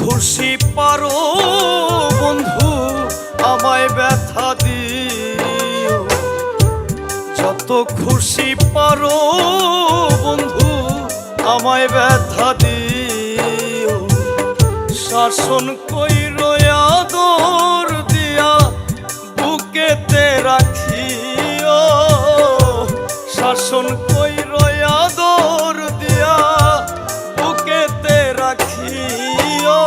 খুশি পারো বন্ধু আমায় ব্যথা দিও, যত খুশি পারো বন্ধু আমায় ব্যথা দিও। শাসন কইরো আদর দিয়া বুকেতে রাখিও, শাসন কইরো আদর দিয়া বুকেতে রাখিও।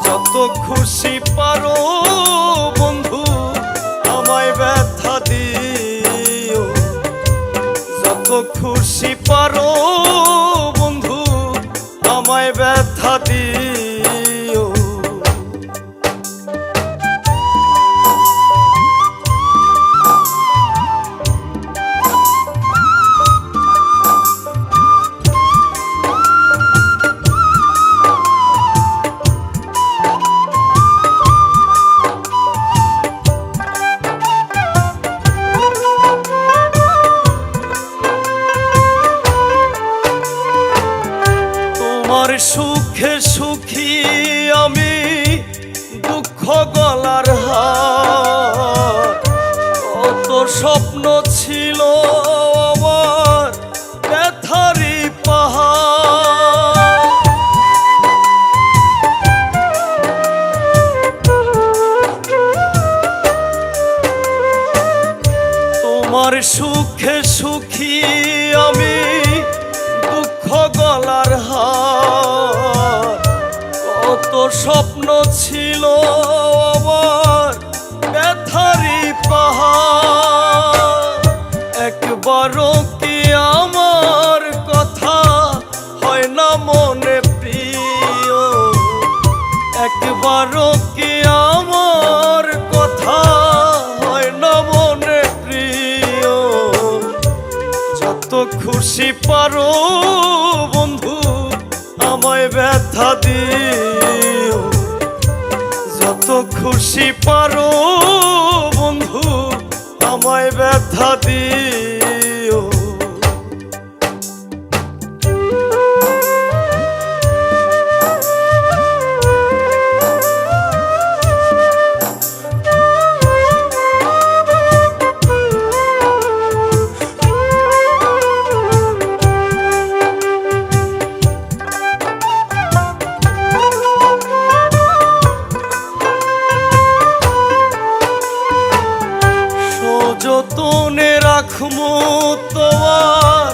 যত খুশি পারো বন্ধু আমায় ব্যথা দিও, যত খুশি পারো বন্ধু আমায় ব্যথা দিও। তোমার সুখে সুখী আমি দুঃখ গলার হার, কত স্বপ্ন ছিল আমার ব্যথারি পাহাড়। তোমার সুখে সুখী আমি দুঃখ গলার হার, কত স্বপ্ন ছিল আমার ব্যথারি পাহাড়। একবারও কি আমার কথা হয় না মনে প্রিয়, একবারও কি আমার কথা হয় না মনে প্রিয়। যত খুশি পারো বন্ধু আমায় ব্যথা দিও, যত খুশি পারো বন্ধু আমায় ব্যথা দিও। যতনে রাখমু তোমার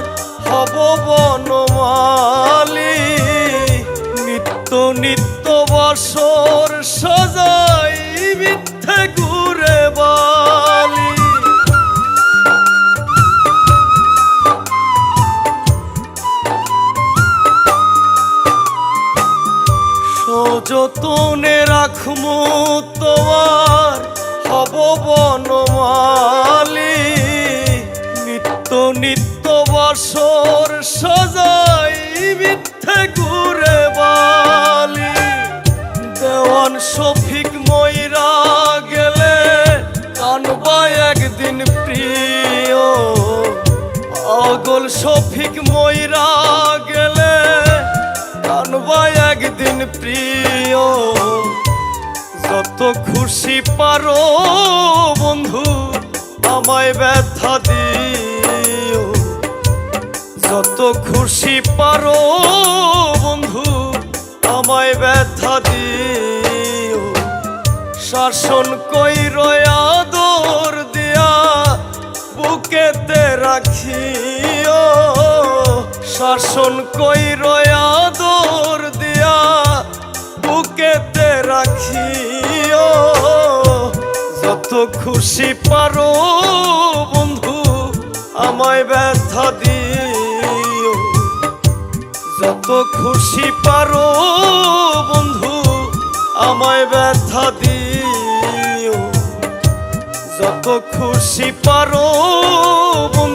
হব বনমালী, নিত্য নিত্য বছর সজাই মিথ্যে ঘুরে বালি। সযতনে রাখমু তোমার হব বনমালী, নিত্য নিত্য বছর সজাই মিথ্যে ঘুরে বালি। দেওয়ান শফিক মইরা গেলে কানবা একদিন প্রিয়, পাগল শফিক মইরা গেলে কানবা একদিন প্রিয়। যত খুশি পারো বন্ধু আমায় ব্যথা দিও, যত খুশি পারো বন্ধু আমায় ব্যথা দিও। শাসন কইরো আদর দিয়া বুকেতে রাখিও, শাসন কইরো আদর দিয়া বুকেতে রাখিও। যত খুশি পারো বন্ধু আমায় ব্যথা দিও, যত খুশি পারো বন্ধু আমায় ব্যথা দিও, যত খুশি পারো বন্ধু